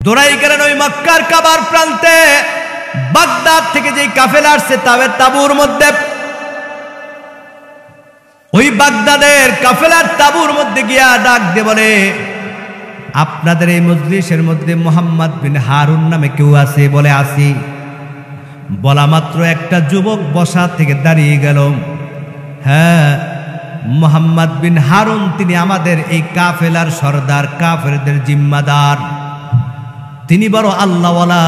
দৌড়াই গেলেন ওই মক্কার কাবার প্রান্তে। বাগদাদ থেকে যেই কাফেলা আসছে তাবুর মধ্যে, ওই বাগদাদের কাফেলার তাবুর মধ্যে গিয়া ডাক দিয়ে বলে, আপনাদের এই মজলিসের মধ্যে মুহাম্মদ বিন হারুন নামে কেউ আছে? বলে আসি। বলা মাত্র একটা যুবক বসা থেকে দাঁড়িয়ে গেল, হ্যাঁ মুহাম্মদ বিন হারুন, তিনি আমাদের এই কাফেলার সর্দার, কাফেরদের জিম্মাদার, তিনি বড় আল্লাহওয়ালা,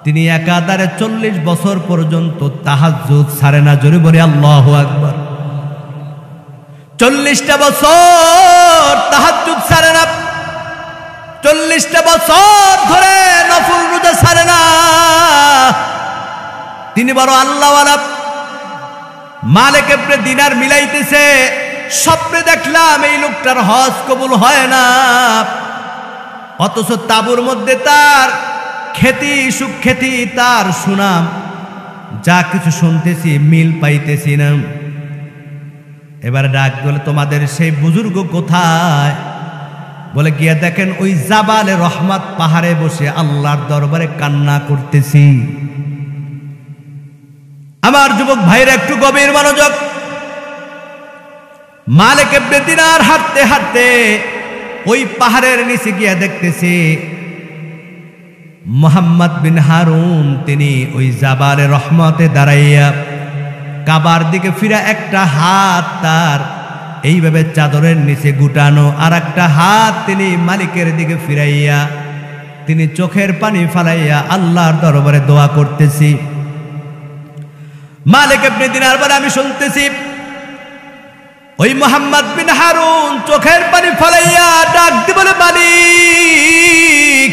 তিনি একাধারে 40 বছর পর্যন্ত তাহাজ্জুদ ছাড়ে না। জোরে বলে আল্লাহু আকবার। 40টা বছর তাহাজ্জুদ ছাড়ে না, 40টা বছর ধরে নফল রোজা ছাড়ে না, তিনি বড় আল্লাহওয়ালা। মালিক ইবনে দিনার মিলাইতেছে, স্বপ্নে দেখলাম এই লোকটার হজ কবুল হয় না, অথচ তাবুর মধ্যে তার খ্যাতি সুখ্যাতি, তার সুনাম, যা কিছু শুনতেছি মিল পাইতেছি না। এবার ডাক বলে, তোমাদের সেই বুজুর্গ কোথায়? বলে গিয়ে দেখেন ওই জাবালে রহমত পাহাড়ে বসে আল্লাহর দরবারে কান্না করতেছি। আমার যুবক ভাইরা একটু গভীর মনোযোগ। মালিক ইবনে দিনার হাঁটতে হাঁটতে ওই পাহাড়ের নিচে গিয়ে দেখতেছে মুহাম্মদ বিন হারুন, তিনি ওই জাবালে রহমতে দাঁড়াইয়া কাবার দিকে ফিরা, একটা হাত তার এইভাবে চাদরের নিচে গুটানো, আর একটা হাত তিনি মালিকের দিকে ফিরাইয়া তিনি চোখের পানি ফালাইয়া আল্লাহর দরবারে দোয়া করতেছি। মালিক ইবনে দিনার বলে, আমি শুনতেছি ওই মুহাম্মদ বিন হারুন চোখের পানি ফালাইয়া ডাক দিয়ে বলে, মালিক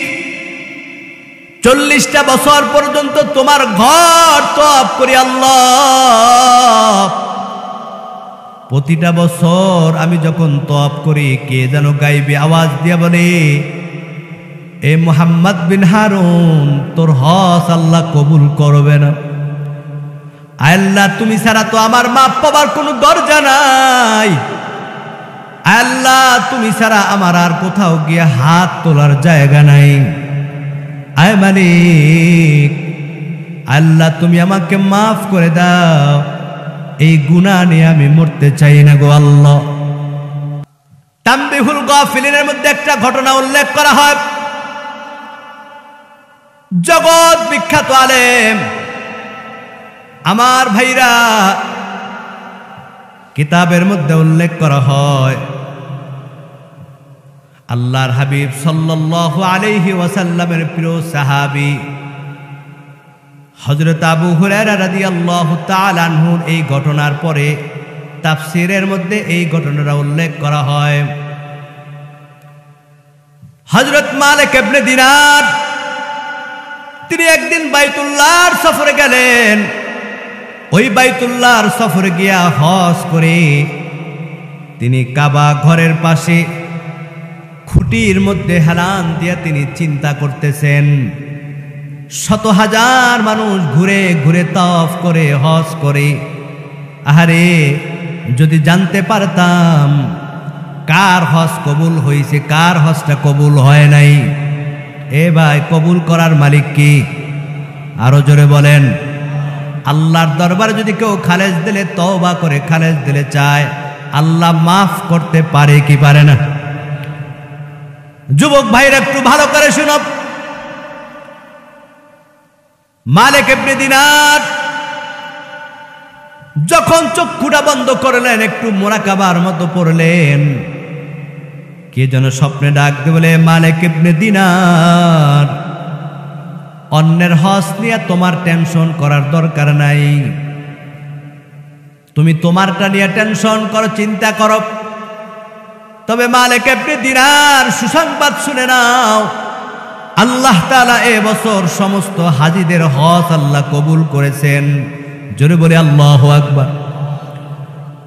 40টা বছর পর্যন্ত তোমার ঘর তওয়াফ করি আল্লাহ, প্রতিটা বছর আমি যখন তওয়াফ করি কে যেন গাইবে আওয়াজ দিয়া বলে, এ মুহাম্মদ বিন হারুন, তোর হজ আল্লাহ কবুল করবে না। আল্লাহ, তুমি ছাড়া তো আমার মাপ পাবার কোনো দরজা নাই, আল্লাহ তুমি ছাড়া আমার আর কোথাও গিয়ে হাত তোলার জায়গা নাই। আয় মালিক, আল্লাহ তুমি আমাকে মাফ করে দাও, এই গুনাহ নিয়ে আমি মরতে চাই না গো আল্লাহ। তানবীহুল গাফিলিনের মধ্যে একটা ঘটনা উল্লেখ করা হয়। জগৎ বিখ্যাত আলেম, আমার ভাইরা, কিতাবের মধ্যে উল্লেখ করা হয় আল্লাহর হাবিব সাল্লাল্লাহু আলাইহি ওয়াসাল্লামের প্রিয় সাহাবী হযরত আবু হুরায়রা রাদিয়াল্লাহু তাআলা আনহু এই ঘটনার পরে তাফসীরের মধ্যে এই ঘটনাটা উল্লেখ করা হয়। হযরত মালিক ইবনে দিনার তিনি একদিন বাইতুল্লাহর সফরে গেলেন। ওই বাইতুল্লাহর সফরে গিয়া হজ করে তিনি কাবা ঘরের পাশে খুঁটির মধ্যে হেলান দিয়া তিনি চিন্তা করতেছেন, শত হাজার মানুষ ঘুরে ঘুরে তাওয়াফ করে হজ করে, আহারে যদি জানতে পারতাম কার হজ কবুল হয়েছে, কার হজটা কবুল হয় নাই। এ ভাই, কবুল করার মালিক কি? আরো জোরে বলেন। আল্লাহর দরবারে যদি কেউ খালেজ দিলে, তওবা করে খালেজ দিলে চায়, আল্লাহ মাফ করতে পারে কি পারে না? যুবক ভাইরা একটু ভালো করে শুনো। মালিক ইবনে দিনার যখন চক্ষুটা বন্ধ করলেন, একটু মুরাকাবার মতো পড়লেন, কে যেন স্বপ্নে ডাক দিয়ে বলে, মালিক ইবনে দিনার, অন্যের হজ নিয়ে তোমার টেনশন করার দরকার নাই, তুমি তোমারটা নিয়ে টেনশন করো, চিন্তা করো। তবে মালিক ইবনে দিনার, সুসংবাদ শুনে নাও, আল্লাহ তাআলা এবছর সমস্ত হাজীদের হজ আল্লাহ কবুল করেছেন। জোরে বলে আল্লাহু আকবার।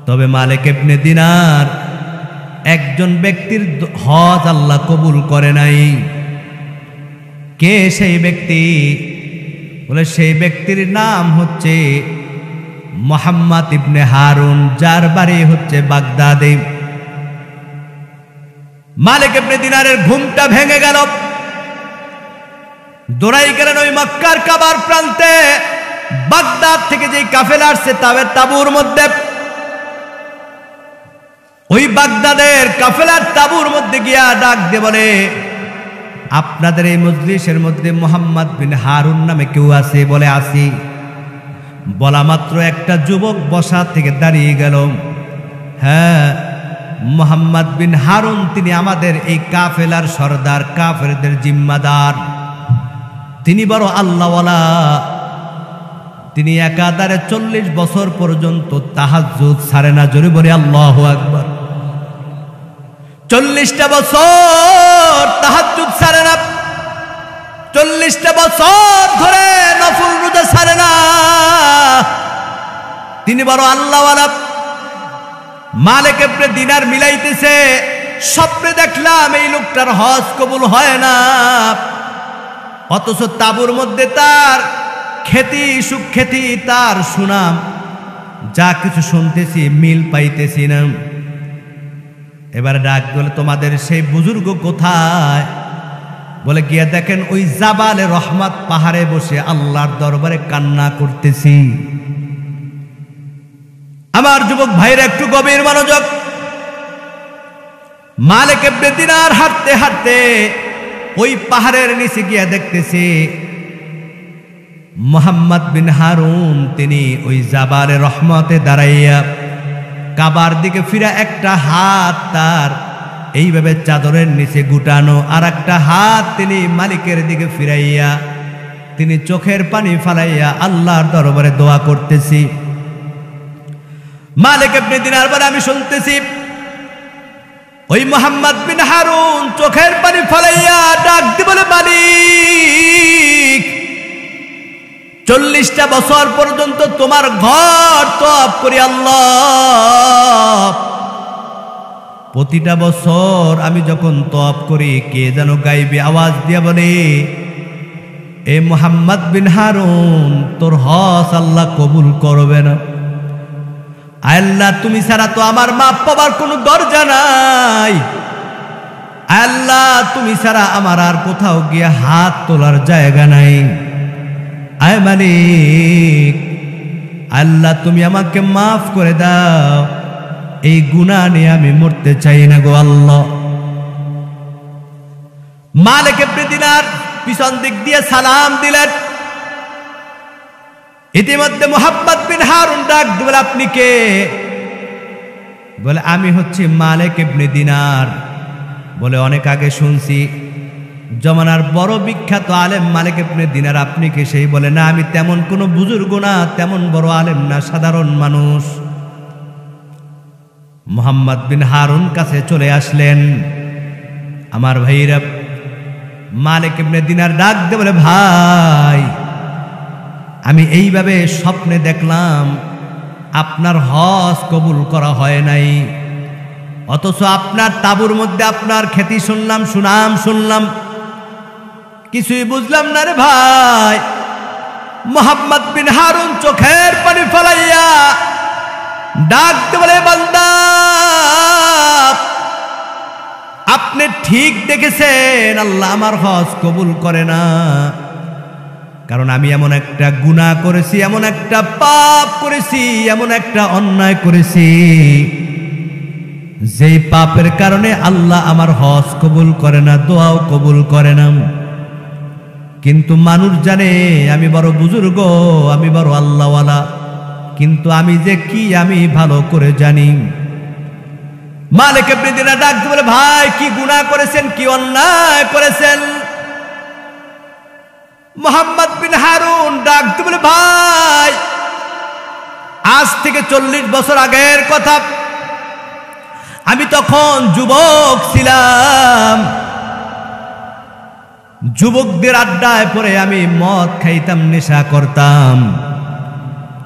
তবে মালিক ইবনে দিনার একজন ব্যক্তির হজ আল্লাহ কবুল করে নাই। কে সেই ব্যক্তি? বলে সেই ব্যক্তির নাম হচ্ছে মুহাম্মদ ইবনে হারুন, যার বাড়ি হচ্ছে বাগদাদে। মালিক ইবনে দিনারের ঘুমটা ভেঙে গেল। দৌড়াই গেলেন ওই মক্কার কাবার প্রান্তে। বাগদাদ থেকে যে কাফেলা আসছে তাবুর মধ্যে, ওই বাগদাদের কাফেলার তাবুর মধ্যে গিয়া ডাক দিয়ে বলে, আপনাদের এই মজলিসের মধ্যে মুহাম্মদ বিন হারুন নামে কেউ আছে? বলে আসি। বলা মাত্র একটা যুবক বসা থেকে দাঁড়িয়ে গেল, হ্যাঁ মুহাম্মদ বিন হারুন, তিনি আমাদের এই কাফেলার সর্দার, কাফেরদের জিম্মাদার, তিনি বড় আল্লাহওয়ালা, তিনি একাধারে 40 বছর পর্যন্ত তাহাজ্জুদ ছাড়ে না। জোরে বলে আল্লাহু আকবার। 40টা বছর তাহাজ্জুদ ছাড়ে না, 40টা বছর ধরে নফল রোজা ছাড়ে না, তিনি বড় আল্লাহওয়ালা। মালিক ইবনে দিনার মিলাইতেছে, স্বপ্নে দেখলাম এই লোকটার হজ কবুল হয় না, অথচ তাবুর মধ্যে তার খ্যাতি, সুখ্যাতি, তার সুনাম, যা কিছু শুনতেছি মিল পাইতেছি না। এবার ডাক বলে, তোমাদের সেই বুজুর্গ কোথায়? বলে গিয়ে দেখেন ওই জাবালে রহমত পাহাড়ে বসে আল্লাহর দরবারে কান্না করতেছি। আমার যুবক ভাইরা একটু গভীর মনোযোগ। মালিক ইবনে দিনার হাঁটতে হাঁটতে ওই পাহাড়ের নিচে গিয়ে দেখতেছে মুহাম্মদ বিন হারুন, তিনি ওই জাবালে রহমতে দাঁড়াইয়া কাবার দিকে ফিরা, একটা হাত তার এইভাবে চাদরের নিচে গুটানো, আর একটা হাত তিনি মালিকের দিকে ফিরাইয়া তিনি চোখের পানি ফালাইয়া আল্লাহর দরবারে দোয়া করতেছি। মালিক ইবনে দিনার বলে, আমি শুনতেছি ওই মুহাম্মদ বিন হারুন চোখের পানি ফালাইয়া ডাক দি বলে, মালিক 40টা বছর পর্যন্ত তোমার ঘর তওয়াব করি আল্লাহ, প্রতিটা বছর আমি যখন তওয়াব করি কে যেন গাইবে আওয়াজ দিয়া বলে, এ মুহাম্মদ বিন হারুন, তোর হজ আল্লাহ কবুল করবে না। আল্লাহ, তুমি ছাড়া তো আমার মাপ পাবার কোনো দরজা নাই, আল্লাহ তুমি ছাড়া আমার আর কোথাও গিয়ে হাত তোলার জায়গা নাই। আয় মালিক, আল্লাহ তুমি আমাকে মাফ করে দাও, এই গুনাহ নিয়ে আমি মরতে চাই না গো আল্লাহ। মালিক ইবনে দিনার পিছন দিক দিয়ে সালাম দিলেন। ইতিমধ্যে মুহাম্মদ বিন হারুন ডাক দিলেন, আপনি কে? বলে, আমি হচ্ছি মালিক ইবনে দিনার। বলে, অনেক আগে শুনছি, জমানার বড় বিখ্যাত আলেম মালিক ইবনে দিনার, আপনি কে? সেই বলে, না আমি তেমন কোনো বুজুর্গ না, তেমন বড় আলেম না, সাধারণ মানুষ। মুহাম্মদ বিন হারুন কাছে চলে আসলেন। আমার ভাইরা, মালিক ইবনে দিনার ডাক দিয়ে বলে, ভাই আমি এইভাবে স্বপ্নে দেখলাম আপনার হজ কবুল করা হয় নাই, অথচ আপনার তাবুর মধ্যে আপনার খ্যাতি শুনলাম, সুনাম শুনলাম, কিছুই বুঝলাম না রে ভাই। মুহাম্মদ বিন হারুন চোখের পানি ফলাইয়া ডাক দিয়ে বলে, বান্দা আপনি ঠিক দেখেছেন, আল্লাহ আমার হজ কবুল করে না, কারণ আমি এমন একটা গুনাহ করেছি, এমন একটা পাপ করেছি, এমন একটা অন্যায় করেছি, যেই পাপের কারণে আল্লাহ আমার হজ কবুল করে না, দোয়াও কবুল করে না। কিন্তু মানুষ জানে আমি বড় বুজুর্গ, আমি বড় আল্লাহওয়ালা, কিন্তু আমি যে কি আমি ভালো করে জানি। মালিক ইবনে দিনার ডাক দিয়ে বলে, ভাই কি গুনাহ করেছেন, কি অন্যায় করেছেন? মুহাম্মদ বিন হারুন ডাক দিয়ে বলে, ভাই আজ থেকে 40 বছর আগের কথা, আমি তখন যুবক ছিলাম, যুবকদের আড্ডায় পরে আমি মদ খাইতাম, নেশা করতাম।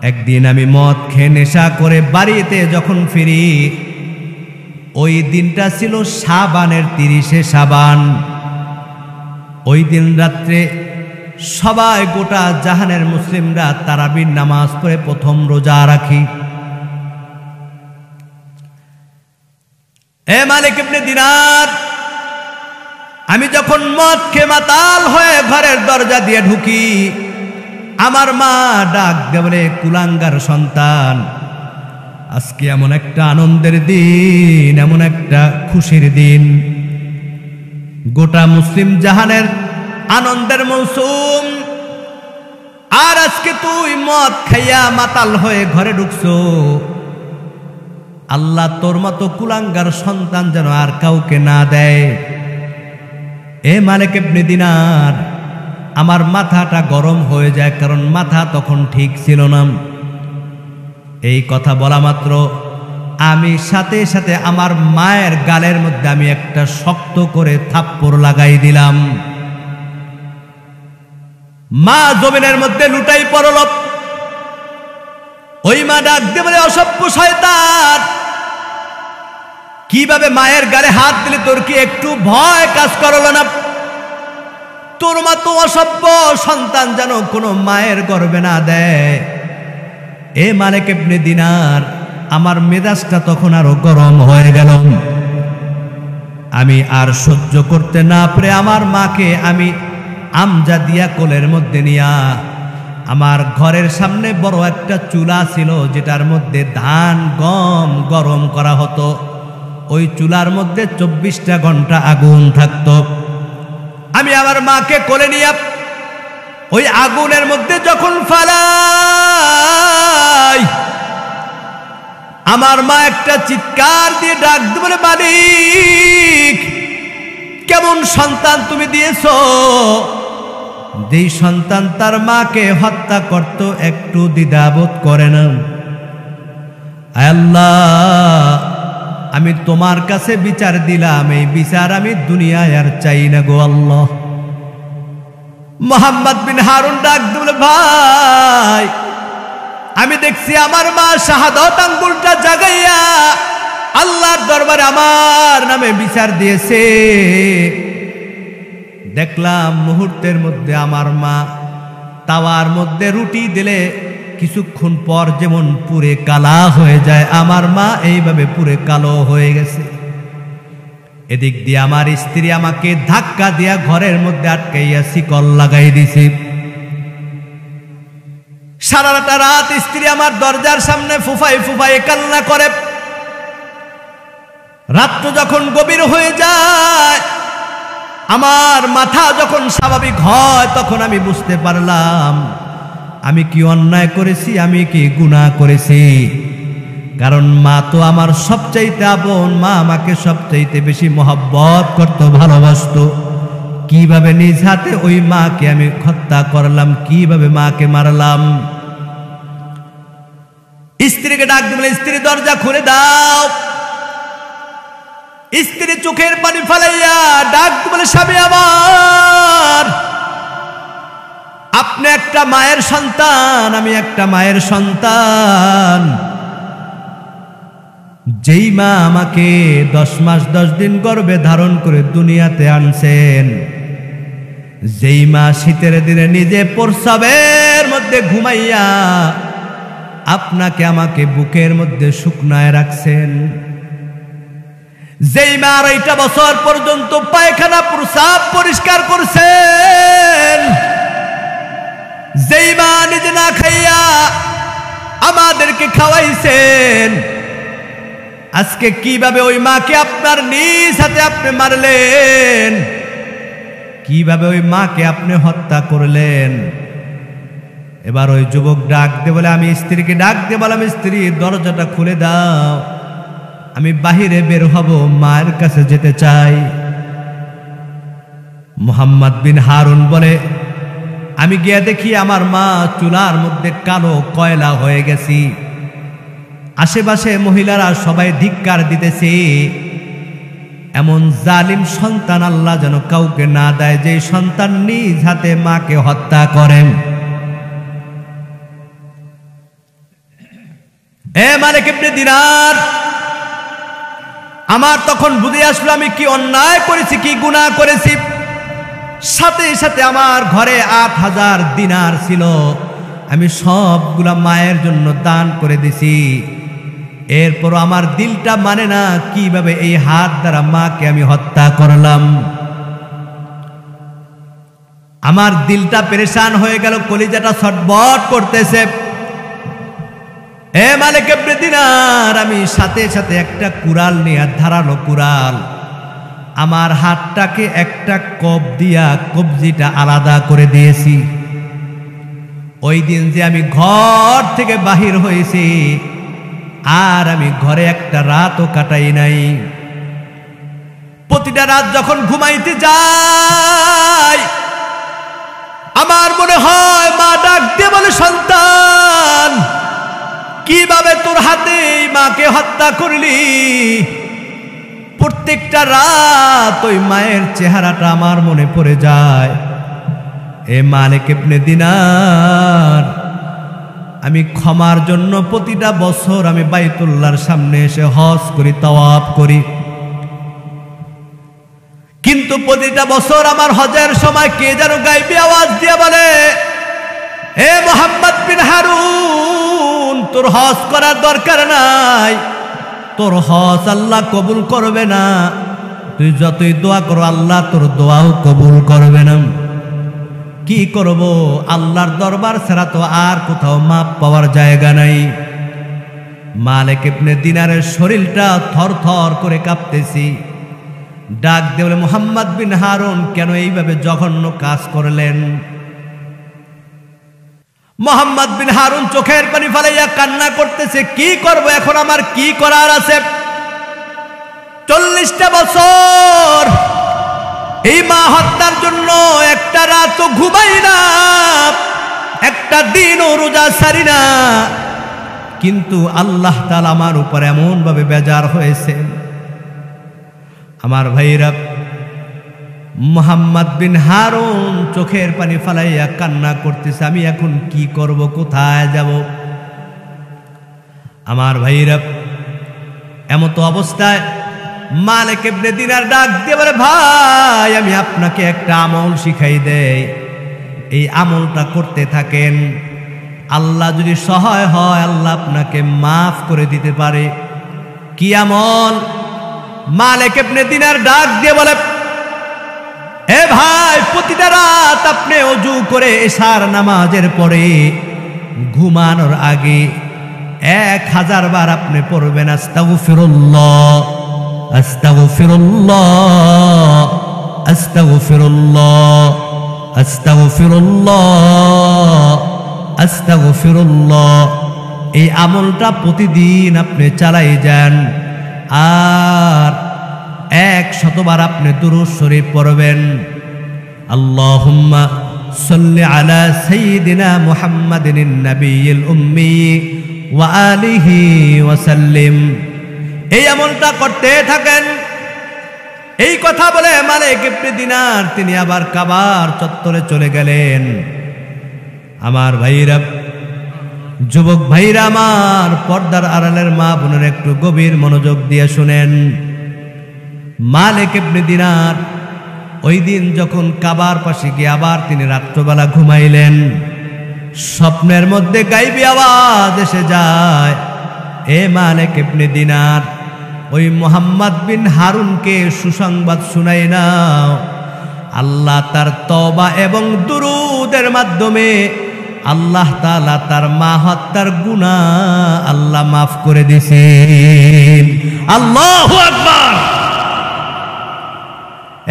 একদিন আমি মদ খেয়ে নেশা করে বাড়িতে যখন ফিরি, ওই দিনটা ছিল শাবানের 30শে শাবান। ওই দিন রাত্রে সবাই গোটা জাহানের মুসলিমরা তারাবির নামাজ পড়ে প্রথম রোজা রাখি। এ মালিক ইবনে দিনার, আমি যখন মদ খেয়ে মাতাল হয়ে ঘরের দরজা দিয়ে ঢুকি, আমার মা ডাক দিয়ে বলে, কুলাঙ্গার সন্তান, আজকে এমন একটা আনন্দের দিন, এমন একটা খুশির দিন, গোটা মুসলিম জাহানের আনন্দের মৌসুম, আর আজকে তুই মদ খাইয়া মাতাল হয়ে ঘরে ঢুকছো। আল্লাহ তোর মতো কুলাঙ্গার সন্তান যেন আর কাউকে না দেয়। এ মালিক ইবনে দিনার, আমার মাথাটা গরম হয়ে যায়, কারণ মাথা তখন ঠিক ছিল না। এই কথা বলা মাত্র আমি সাথে সাথে আমার মায়ের গালের মধ্যে আমি একটা শক্ত করে থাপ্পড় লাগাই দিলাম। মা জমিনের মধ্যে লুটাই পড়ল। ওই মা ডাক দিয়ে বলে, অসভ্য শয়তান, কিভাবে মায়ের গালে হাত দিলে তোর কি একটু ভয় কাজ করলো না? তোর মা তো অসভ্য সন্তান যেন কোনো মায়ের গর্ভে না দেয়। এ মালিক ইবনে দিনার, আমার মেজাজটা তখন আরো গরম হয়ে গেল। আমি আর সহ্য করতে না পারে আমার মাকে আমি আমজা দিয়া কোলের মধ্যে নিয়া, আমার ঘরের সামনে বড় একটা চুলা ছিল যেটার মধ্যে ধান গম গরম করা হতো। ওই চুলার মধ্যে 24টা ঘন্টা আগুন থাকতো। আমি আমার মাকে কোলে নিয়ে ওই আগুনের মধ্যে যখন ফালাই, আমার মা একটা চিৎকার দিয়ে ডাক দিয়ে বলে, মালিক, কেমন সন্তান তুমি দিয়েছো? যেই সন্তান তার মাকে হত্যা করত একটু দ্বিধাবোধ করে না। আল্লাহ, আমি তোমার কাছে বিচার দিলাম, এই বিচার আমি দুনিয়ায় আর চাই না গো আল্লাহ। মোহাম্মদ বিন হারুন ডাক দিল, ভাই, আমি দেখছি আমার মা শাহাদত আঙ্গুলটা জাগাইয়া আল্লাহর দরবারে আমার নামে বিচার দিয়েছে। দেখলাম মুহূর্তের মধ্যে আমার মা তাওয়ার মধ্যে রুটি দিলে কিছুক্ষণ পর যেমন পুরে কালা হয়ে যায়, আমার মা এইভাবে পুরে কালো হয়ে গেছে। এদিক দিয়ে আমার স্ত্রী আমাকে ধাক্কা দিয়া ঘরের মধ্যে আটকাইয়া শিকল লাগাই দিছে। সারাটা রাত স্ত্রী আমার দরজার সামনে ফুফাই ফুফাই কান্না করে। রাত্র যখন গভীর হয়ে যায়, আমার মাথা যখন স্বাভাবিক হয়, তখন আমি বুঝতে পারলাম আমি কি অন্যায় করেছি, আমি কি গুনাহ করেছি। কারণ মা তো আমার সবচাইতে আপন, মা আমাকে সবচাইতে বেশি মহব্বত করত, ভালোবাসতো। কিভাবে নিজ হাতে ওই মাকে আমি হত্যা করলাম, কিভাবে মাকে মারলাম। স্ত্রীকে ডাক দিলে, স্ত্রী দরজা খুলে দাও। স্ত্রী চোখের পানি ফেলাইয়া ডাক বলে, স্বামী আমার, আপনি একটা মায়ের সন্তান, আমি একটা মায়ের সন্তান। যেই মা আমাকে 10 মাস 10 দিন গর্ভে ধারণ করে দুনিয়াতে আনছেন, যেই মা শীতের দিনে নিজে প্রস্রাবের মধ্যে ঘুমাইয়া আপনাকে আমাকে বুকের মধ্যে শুকনায় রাখছেন, যেই মা 2.5 বছর পর্যন্ত পায়খানা প্রস্রাব পরিষ্কার করছেন, যেই মা নিজে না খাইয়া আমাদেরকে খাওয়াইছেন, আজকে কিভাবে ওই মাকে আপনার নিজ হাতে আপনি মারলেন, কিভাবে ওই মাকে আপনি হত্যা করলেন। এবার ওই যুবক ডাক দে বলে, আমি স্ত্রীকে ডাক দিয়ে বললাম, স্ত্রী দরজাটা খুলে দাও, আমি বাহিরে বের হব, মায়ের কাছে যেতে চাই। মুহাম্মদ বিন হারুন বলে, আমি গিয়ে দেখি আমার মা চুলার মধ্যে কালো কয়লা হয়ে গেছি। আশেপাশে মহিলারা সবাই ধিক্কার দিতেছে, এমন জালিম সন্তান আল্লাহ যেন কাউকে না দেয়, যে সন্তান নিজ হাতে মাকে হত্যা করেন। এ মালিক ইবনে দিনার, আমার তখন বুঝে আসলো আমি কি অন্যায় করেছি, কি গুনাহ করেছি। সাথে সাথে আমার ঘরে 8000 দিনার ছিল, আমি সবগুলা মায়ের জন্য দান করে দিছি। এরপর আমার দিলটা মানে না কিভাবে এই হাত দ্বারা মাকে আমি হত্যা করলাম। আমার দিলটা পেরেশান হয়ে গেল, কলিজাটা ছটবট করতেছে। এ মালিক ইবনে দিনার, আমি সাথে সাথে একটা কুড়াল নিয়ে, ধারালো কুড়াল, আমার হাতটাকে একটা কপ দিয়া কবজিটা আলাদা করে দিয়েছি। ওই দিন যে আমি ঘর থেকে বাহির হয়েছি, আর আমি ঘরে একটা রাতও কাটাই নাই। প্রতিটা রাত যখন ঘুমাইতে যাই, আমার মনে হয় মা ডাক দিয়ে বলে, সন্তান, কিভাবে তোর হাতে মাকে হত্যা করলি? প্রত্যেকটা রাত ওই মায়ের চেহারাটা আমার মনে পড়ে যায়। এ মালিক ইবনে দিনার, আমি ক্ষমার জন্য প্রতিটা বছর আমি বাইতুল্লাহর সামনে এসে হজ করি, তাওয়াফ করি, কিন্তু প্রতিটা বছর আমার হজের সময় কে যেন গাইবি আওয়াজ দিয়ে বলে, এ মুহাম্মদ বিন হারুন, তোর হজ করার দরকার নাই, তোর হজ আল্লাহ কবুল করবে না, তুই যতই দোয়া করো আল্লাহ তোর দোয়াও কবুল করবে না। কি করব, আল্লাহর দরবার ছাড়া তো আর কোথাও মাপ পাওয়ার জায়গা নাই। মালিক ইবনে দিনারের শরীরটা থরথর করে কাঁপতেছি। ডাক দিয়ে বলে, মুহাম্মদ বিন হারুন, কেন এইভাবে জঘন্য কাজ করলেন? মুহাম্মদ বিন হারুন চোখের পানি ফেলাইয়া কান্না করতেছে, কি করব এখন, আমার কি করার আছে? 40টা বছর এই মা হত্যার জন্য একটা রাতও ঘুমাই না, একটা দিনও রোজা ছাড়ি না, কিন্তু আল্লাহ তাআলা আমার উপর এমন ভাবে বেজার হয়েছে। আমার ভাইরা, মুহাম্মদ বিন হারুন চোখের পানি ফালাইয়া কান্না করতেছে, আমি এখন কি করব, কোথায় যাব? আমার ভাইরা, এমতো অবস্থায় মালিক ইবনে দিনার ডাক দিয়ে বলে, ভাই, আমি আপনাকে একটা আমল শিখাই দেই, এই আমলটা করতে থাকেন, আল্লাহ যদি সহায় হয় আল্লাহ আপনাকে মাফ করে দিতে পারে। কি আমল? মালিক ইবনে দিনার ডাক দিয়ে বলে, এ ভাই, প্রতিটা রাত আপনি ওযু করে এশার নামাজের পরে ঘুমানোর আগে 1000 বার আপনি পড়বেন, আস্তাগফিরুল্লাহ, আস্তাগফিরুল্লাহ, আস্তাগফিরুল্লাহ, আস্তাগফিরুল্লাহ, আস্তাগফিরুল্লাহ। এই আমলটা প্রতিদিন আপনি চালাই যান, আর 100 বার আপনি দুরূদ শরীফ পড়বেন। আল্লাহুম্মা সাল্লি আলা সাইয়্যিদিনা মুহাম্মাদিন নাবিয়্যিল উম্মি ওয়া আলিহি ওয়া সাল্লিম। এই আমলটা করতে থাকেন। এই কথা বলে মালিক ইবনে দিনার তিনি আবার কাবার চত্বরে চলে গেলেন। আমার ভাইরা, যুবক ভাইরা আমার, পর্দার আড়ালের মা বোনের একটু গভীর মনোযোগ দিয়ে শুনেন। মালিক ইবনে দিনার ওই দিন যখন কাবার পাশে গিয়ে আবার তিনি রাত্রবেলা ঘুমাইলেন, স্বপ্নের মধ্যে গাইবি আওয়াজ এসে যায়, এ মালিক ইবনে দিনার, ওই মুহাম্মদ বিন হারুনকে সুসংবাদ শুনাই নাও, আল্লাহ তার তওবা এবং দুরূদের মাধ্যমে আল্লাহ তাআলা তার মা হত্যার গুনাহ আল্লাহ মাফ করে দিয়েছেন। আল্লাহু আকবার।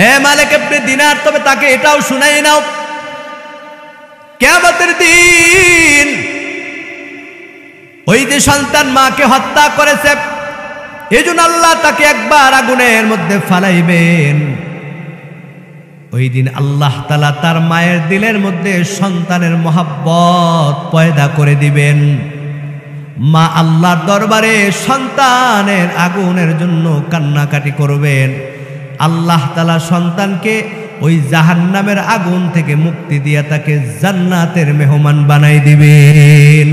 এ মালিক ইবনে দিনার, তবে তাকে এটাও শুনাই নাও, কিয়ামতের দিন ওই যে সন্তান মাকে হত্যা করেছে, এজন্য আল্লাহ তাকে একবার আগুনের মধ্যে ফালাইবেন। ওই দিন আল্লাহ তাআলা তার মায়ের দিলের মধ্যে সন্তানের মহব্বত পয়দা করে দিবেন। মা আল্লাহর দরবারে সন্তানের আগুনের জন্য কান্নাকাটি করবেন। আল্লাহ তাআলা সন্তানকে ওই জাহান্নামের আগুন থেকে মুক্তি দিয়ে তাকে জান্নাতের মেহমান বানাই দিবেন।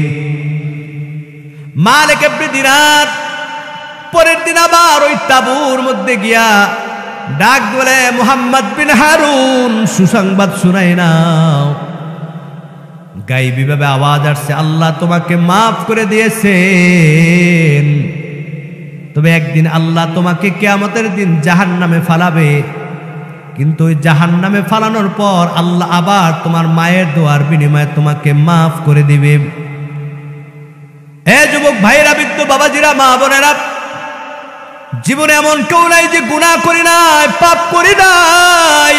মালিক ইবনে দিনার পরের দিন আবার ওই তাঁবুর মধ্যে গিয়া ডাক বলে, মুহাম্মদ বিন হারুন, সুসংবাদ শুনাই নাও। গায়বী ভাবে আওয়াজ আসছে, আল্লাহ তোমাকে মাফ করে দিয়েছেন, তবে একদিন আল্লাহ তোমাকে কিয়ামতের দিন জাহান্নামে ফালাবে। কিন্তু ওই জাহান্নামে ফালানোর পর আল্লাহ আবার তোমার মায়ের দোয়ার বিনিময়ে তোমাকে মাফ করে দিবে। এ যুবক ভাইরা, বৃদ্ধ বাবাজিরা, মা বোনেরা, জীবনে এমন কেউ নাই যে গুনাহ করি নাই, পাপ করি নাই।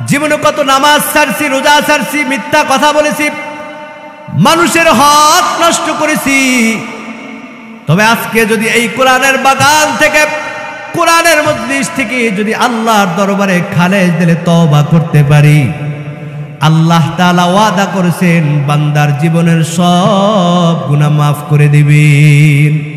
জীবনে কত নামাজ ছাড়ছি, রোজা ছাড়ছি, মিথ্যা কথা বলেছি, মানুষের হক নষ্ট করেছি। তবে আজকে যদি এই কোরআনের বাগান থেকে, কোরআনের মজলিস থেকে যদি আল্লাহর দরবারে খালেজ দিলে তওবা করতে পারি, আল্লাহ তাআলা ওয়াদা করেছেন বান্দার জীবনের সব গুনাহ মাফ করে দিবেন।